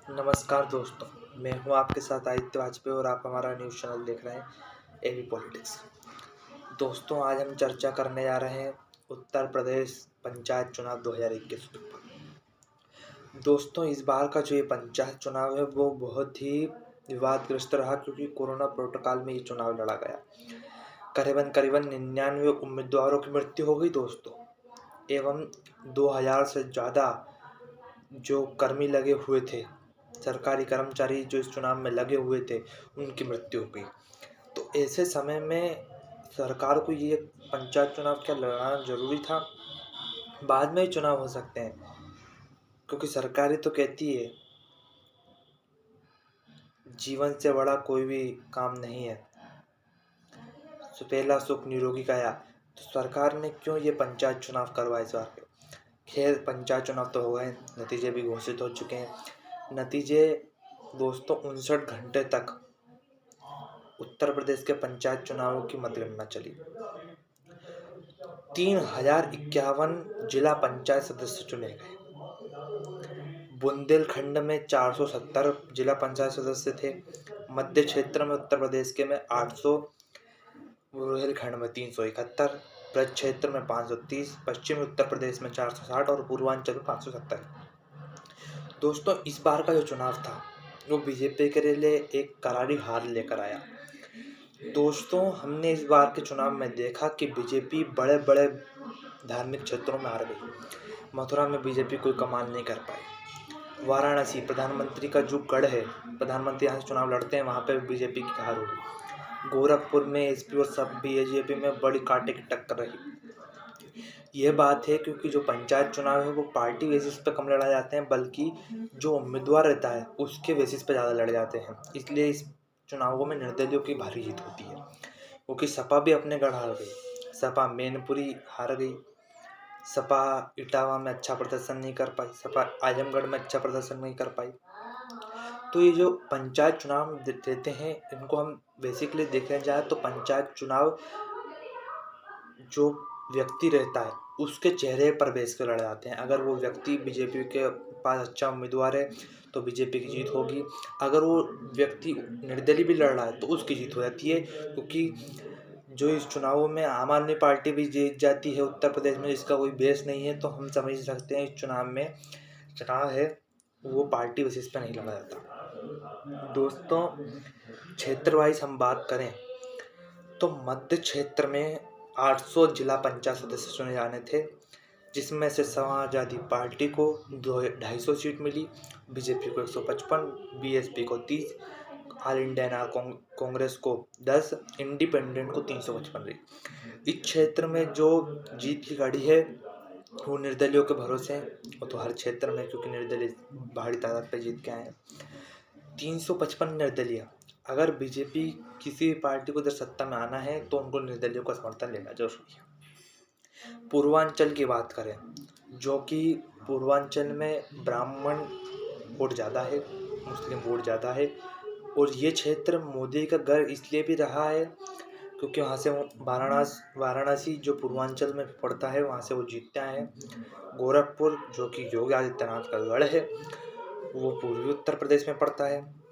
नमस्कार दोस्तों, मैं हूं आपके साथ आदित्य वाजपेयी और आप हमारा न्यूज़ चैनल देख रहे हैं एबी पॉलिटिक्स। दोस्तों, आज हम चर्चा करने जा रहे हैं उत्तर प्रदेश पंचायत चुनाव 2021 के ऊपर। दोस्तों, इस बार का जो ये पंचायत चुनाव है वो बहुत ही विवादग्रस्त रहा क्योंकि कोरोना प्रोटोकॉल में ये चुनाव लड़ा गया। करीबन 99 उम्मीदवारों की मृत्यु हो गई दोस्तों, एवं 2000 से ज़्यादा जो कर्मी लगे हुए थे, सरकारी कर्मचारी जो इस चुनाव में लगे हुए थे, उनकी मृत्यु हो गई। तो ऐसे समय में सरकार को ये पंचायत चुनाव क्या लड़ाना ज़रूरी था? बाद में ही चुनाव हो सकते हैं, क्योंकि सरकारें तो कहती है जीवन से बड़ा कोई भी काम नहीं है, पहला सुख निरोगी काया। तो सरकार ने क्यों ये पंचायत चुनाव करवाए इस बार? खैर, पंचायत चुनाव तो हो गए, नतीजे भी घोषित हो चुके हैं। नतीजे दोस्तों 59 घंटे तक उत्तर प्रदेश के पंचायत चुनावों की मतगणना चली। 3051 जिला पंचायत सदस्य चुने गए। बुंदेलखंड में 470 जिला पंचायत सदस्य थे। मध्य क्षेत्र में उत्तर प्रदेश के में 800, बुंदेलखंड में 371, ब्रज क्षेत्र में 530, पश्चिमी उत्तर प्रदेश में 460 और पूर्वांचल में 570। दोस्तों, इस बार का जो चुनाव था वो बीजेपी के लिए एक करारी हार लेकर आया। दोस्तों, हमने इस बार के चुनाव में देखा कि बीजेपी बड़े बड़े धार्मिक क्षेत्रों में हार गई। मथुरा में बीजेपी कोई कमाल नहीं कर पाई। वाराणसी, प्रधानमंत्री का जो गढ़ है, प्रधानमंत्री यहाँ से चुनाव लड़ते हैं, वहाँ पे बीजेपी की हार हुई। गोरखपुर में एसपी और सब बीजेपी में बड़ी कांटे की टक्कर रही। यह बात है क्योंकि जो पंचायत चुनाव है वो पार्टी बेसिस पे कम लड़ा जाते हैं, बल्कि जो उम्मीदवार रहता है उसके बेसिस पे ज़्यादा लड़े जाते हैं। इसलिए इस चुनावों में निर्दलियों की भारी जीत होती है, क्योंकि सपा भी अपने गढ़ हार गई। सपा मैनपुरी हार गई, सपा इटावा में अच्छा प्रदर्शन नहीं कर पाई, सपा आजमगढ़ में अच्छा प्रदर्शन नहीं कर पाई। तो ये जो पंचायत चुनाव देते हैं, इनको हम बेसिकली देखने जाए तो पंचायत चुनाव जो व्यक्ति रहता है उसके चेहरे पर बेस कर लड़ जाते हैं। अगर वो व्यक्ति बीजेपी के पास अच्छा उम्मीदवार है तो बीजेपी की जीत होगी। अगर वो व्यक्ति निर्दलीय भी लड़ रहा है तो उसकी जीत हो जाती है, क्योंकि जो इस चुनावों में आम आदमी पार्टी भी जीत जाती है उत्तर प्रदेश में, जिसका कोई बेस नहीं है। तो हम समझ सकते हैं इस चुनाव में चुनाव है वो पार्टी बेसिस पर नहीं लड़ा जाता। दोस्तों, क्षेत्र वाइज हम बात करें तो मध्य क्षेत्र में 800 जिला पंचायत सदस्य चुने जाने थे, जिसमें से समाजवादी पार्टी को 250 सीट मिली, बीजेपी को 155, बीएसपी को 30, ऑल इंडिया कांग्रेस को 10, इंडिपेंडेंट को 355 रही। इस क्षेत्र में जो जीत की गाड़ी है वो निर्दलियों के भरोसे है, वो तो हर क्षेत्र में, क्योंकि निर्दलीय भारी तादाद पे जीत के आए हैं। 355 निर्दलीय। अगर बीजेपी किसी भी पार्टी को इधर सत्ता में आना है तो उनको निर्दलियों का समर्थन लेना जरूरी है। पूर्वांचल की बात करें, जो कि पूर्वांचल में ब्राह्मण वोट ज़्यादा है, मुस्लिम वोट ज़्यादा है, और ये क्षेत्र मोदी का गढ़ इसलिए भी रहा है क्योंकि वहाँ से वाराणसी जो पूर्वांचल में पड़ता है वहाँ से वो जीतते आए हैं। गोरखपुर जो कि योगी आदित्यनाथ का गढ़ है वो पूर्वी उत्तर प्रदेश में पड़ता है।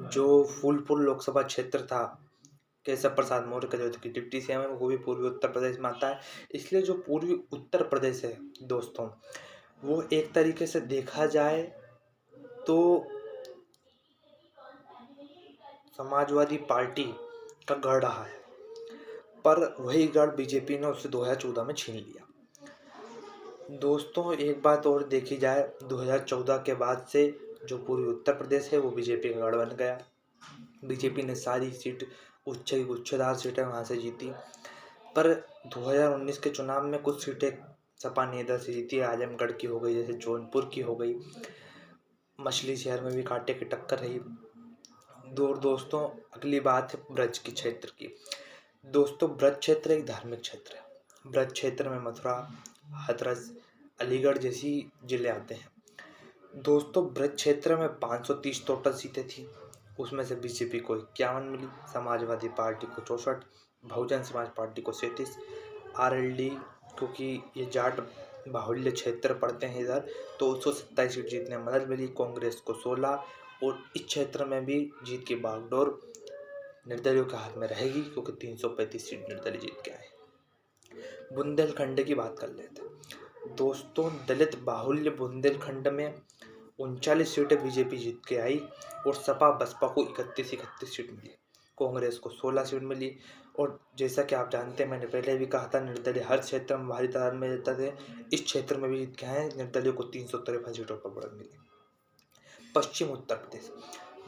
जो फूलपुर लोकसभा क्षेत्र था, केशव प्रसाद मौर्य का जो डिप्टी सीएम है, वो भी पूर्वी उत्तर प्रदेश में आता है। इसलिए जो पूर्वी उत्तर प्रदेश है दोस्तों, वो एक तरीके से देखा जाए तो समाजवादी पार्टी का गढ़ रहा है, पर वही गढ़ बीजेपी ने उससे 2014 में छीन लिया। दोस्तों, एक बात और देखी जाए, 2014 के बाद से जो पूर्वी उत्तर प्रदेश है वो बीजेपी का गढ़ बन गया। बीजेपी ने सारी सीट गुच्छेदार सीटें वहाँ से जीती, पर 2019 के चुनाव में कुछ सीटें सपा ने इधर से जीती। आजमगढ़ की हो गई, जैसे जौनपुर की हो गई, मछली शहर में भी कांटे की टक्कर रही। दोस्तों, अगली बात है ब्रज की क्षेत्र की। दोस्तों, ब्रज क्षेत्र एक धार्मिक क्षेत्र है। ब्रज क्षेत्र में मथुरा, हाथरस, अलीगढ़ जैसी जिले आते हैं। दोस्तों, ब्रज क्षेत्र में 530 टोटल सीटें थी, उसमें से बीजेपी को 51 मिली, समाजवादी पार्टी को 64, बहुजन समाज पार्टी को 37, आरएलडी, क्योंकि ये जाट बाहुल्य क्षेत्र पड़ते हैं इधर, तो 127 सीट जीतने में मदद मिली, कांग्रेस को 16, और इस क्षेत्र में भी जीत की बागडोर निर्दलियों के हाथ में रहेगी क्योंकि 335 सीट निर्दलीय जीत के आए। बुंदेलखंड की बात कर लेते हैं दोस्तों। दलित बाहुल्य बुंदेलखंड में 39 सीटें बीजेपी जीत के आई और सपा बसपा को 31 सीट मिली, कांग्रेस को 16 सीट मिली। और जैसा कि आप जानते हैं, मैंने पहले भी कहा था, निर्दलीय हर क्षेत्र में भारी तादाद में जीतते थे, इस क्षेत्र में भी जीत के आए। निर्दलीय को 353 सीटों पर बढ़त मिली। पश्चिम उत्तर प्रदेश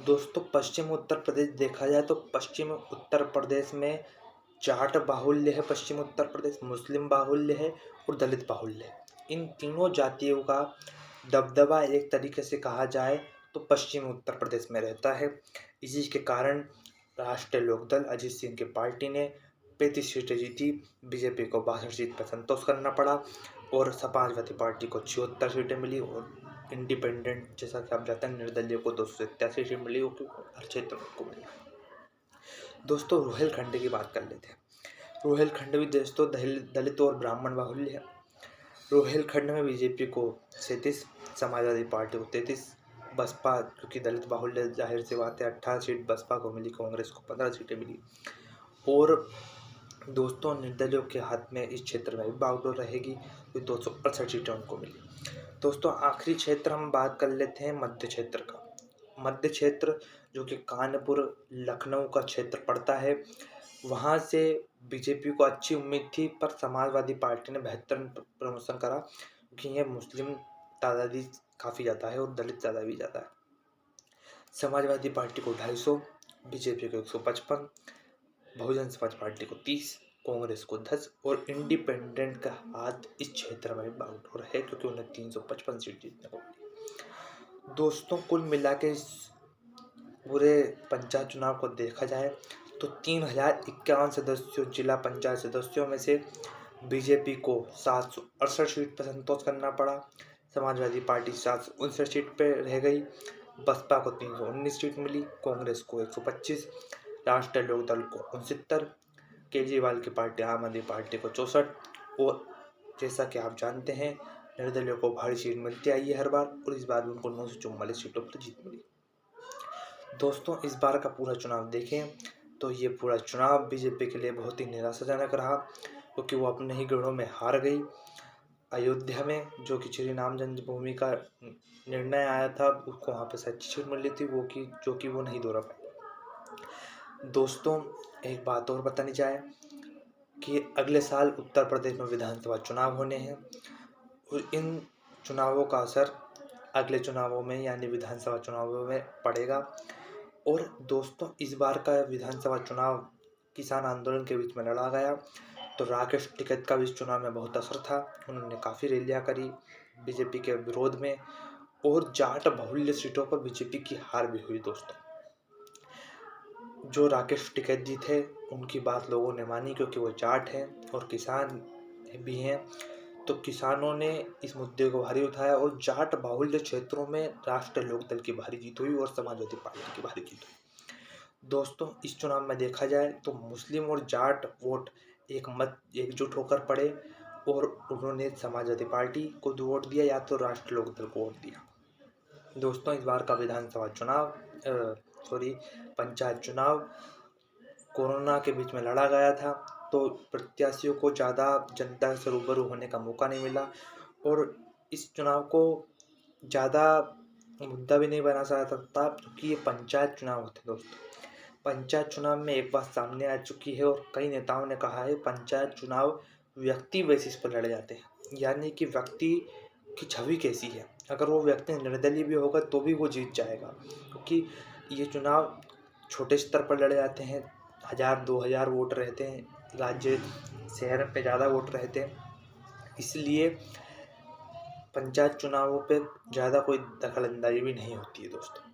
दोस्तों, पश्चिम उत्तर प्रदेश देखा जाए तो पश्चिम उत्तर प्रदेश में जाट बाहुल्य है, पश्चिम उत्तर प्रदेश मुस्लिम बाहुल्य है और दलित बाहुल्य है। इन तीनों जातियों का दबदबा एक तरीके से कहा जाए तो पश्चिम उत्तर प्रदेश में रहता है। इसी के कारण राष्ट्रीय लोकदल अजीत सिंह की पार्टी ने 35 सीटें जीती, बीजेपी को 62 सीट पर संतोष करना पड़ा और समाजवादी पार्टी को 76 सीटें मिली और इंडिपेंडेंट, जैसा कि आप जानते हैं, निर्दलीय को 287 सीट मिली, हर क्षेत्र को मिली। दोस्तों रोहिलखंड की बात कर लेते हैं। रोहिलखंड भी दोस्तों दलित और ब्राह्मण बाहुल्य है। रोहिलखंड में बीजेपी को 37, समाजवादी पार्टी को 33, बसपा क्योंकि दलित बाहुल्य जाहिर सी बात है 18 सीट बसपा को मिली, कांग्रेस को 15 सीटें मिली। और दोस्तों निर्दलियों के हाथ में इस क्षेत्र में भी बागडोर रहेगी, तो 268 सीटें उनको मिली। दोस्तों आखिरी क्षेत्र हम बात कर लेते हैं मध्य क्षेत्र का। मध्य क्षेत्र जो कि कानपुर लखनऊ का क्षेत्र पड़ता है, वहाँ से बीजेपी को अच्छी उम्मीद थी, पर समाजवादी पार्टी ने बेहतर प्रमोशन करा क्योंकि ये मुस्लिम तादादी काफ़ी ज़्यादा है और दलित ज़्यादा भी ज़्यादा है। समाजवादी पार्टी को 250, बीजेपी को 155, बहुजन समाज पार्टी को 30, कांग्रेस को 10 और इंडिपेंडेंट का हाथ इस क्षेत्र में बागडोर है क्योंकि उन्हें 355 सीट जीतने को मिली। दोस्तों कुल मिला के इस पूरे पंचायत चुनाव को देखा जाए तो 3051 सदस्यों जिला पंचायत सदस्यों में से बीजेपी को 768 सीट पर संतोष करना पड़ा, समाजवादी पार्टी 759 सीट पर रह गई, बसपा को 319 सीट मिली, कांग्रेस को 125, राष्ट्रीय लोकदल को 69, केजरीवाल की पार्टी आम आदमी पार्टी को 64 और जैसा कि आप जानते हैं निर्दलियों को भारी सीट मिलती आई है हर बार और इस बार भी उनको 944 सीटों पर जीत मिली। दोस्तों इस बार का पूरा चुनाव देखें तो ये पूरा चुनाव बीजेपी के लिए बहुत ही निराशाजनक रहा क्योंकि वो अपने ही गढ़ों में हार गई। अयोध्या में जो कि श्री राम जन्मभूमि का निर्णय आया था उसको वहाँ पे सच्ची सीट मिली थी जो कि वो नहीं दोहरा पाई। दोस्तों एक बात और बतानी चाहे कि अगले साल उत्तर प्रदेश में विधानसभा चुनाव होने हैं और इन चुनावों का असर अगले चुनावों में यानी विधानसभा चुनावों में पड़ेगा। और दोस्तों इस बार का विधानसभा चुनाव किसान आंदोलन के बीच में लड़ा गया, तो राकेश टिकैत का भी इस चुनाव में बहुत असर था। उन्होंने काफ़ी रैलियां करी बीजेपी के विरोध में और जाट बहुल्य सीटों पर बीजेपी की हार भी हुई। दोस्तों जो राकेश टिकैत जी थे उनकी बात लोगों ने मानी क्योंकि वो जाट हैं और किसान भी हैं, तो किसानों ने इस मुद्दे को भारी उठाया और जाट बाहुल्य क्षेत्रों में राष्ट्रीय लोकदल की भारी जीत हुई और समाजवादी पार्टी की भारी जीत हुई। दोस्तों इस चुनाव में देखा जाए तो मुस्लिम और जाट वोट एकजुट होकर पड़े और उन्होंने समाजवादी पार्टी को वोट दिया या तो राष्ट्रीय लोकदल को वोट दिया। दोस्तों इस बार का विधानसभा चुनाव पंचायत चुनाव कोरोना के बीच में लड़ा गया था, तो प्रत्याशियों को ज़्यादा जनता से रूबरू होने का मौका नहीं मिला और इस चुनाव को ज़्यादा मुद्दा भी नहीं बना सकता था क्योंकि ये पंचायत चुनाव होते। दोस्तों पंचायत चुनाव में एक बात सामने आ चुकी है और कई नेताओं ने कहा है पंचायत चुनाव व्यक्ति बेसिस पर लड़े जाते हैं, यानी कि व्यक्ति की छवि कैसी है, अगर वो व्यक्ति निर्दलीय भी होगा तो भी वो जीत जाएगा क्योंकि ये चुनाव छोटे स्तर पर लड़े जाते हैं, 1000-2000 वोट रहते हैं, राज्य शहर पे ज़्यादा वोट रहते हैं, इसलिए पंचायत चुनावों पे ज़्यादा कोई दखलंदाजी भी नहीं होती है। दोस्तों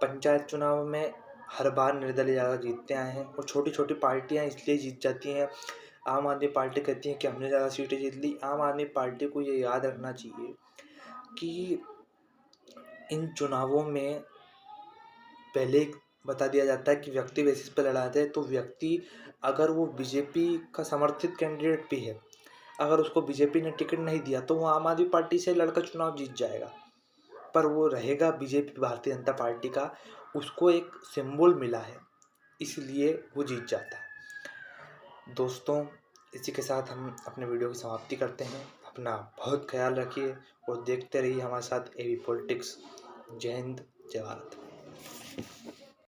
पंचायत चुनाव में हर बार निर्दलीय ज़्यादा जीतते आए हैं और छोटी छोटी पार्टियां इसलिए जीत जाती हैं। आम आदमी पार्टी कहती है कि हमने ज़्यादा सीटें जीत ली। आम आदमी पार्टी को ये याद रखना चाहिए कि इन चुनावों में पहले बता दिया जाता है कि व्यक्ति बेसिस पर लड़ाते हैं, तो व्यक्ति अगर वो बीजेपी का समर्थित कैंडिडेट भी है अगर उसको बीजेपी ने टिकट नहीं दिया तो वो आम आदमी पार्टी से लड़कर चुनाव जीत जाएगा, पर वो रहेगा बीजेपी, भारतीय जनता पार्टी का, उसको एक सिंबल मिला है, इसलिए वो जीत जाता है। दोस्तों, इसी के साथ हम अपने वीडियो की समाप्ति करते हैं। अपना बहुत ख्याल रखिए और देखते रहिए हमारे साथ एबी पॉलिटिक्स। जय हिंद, जय भारत।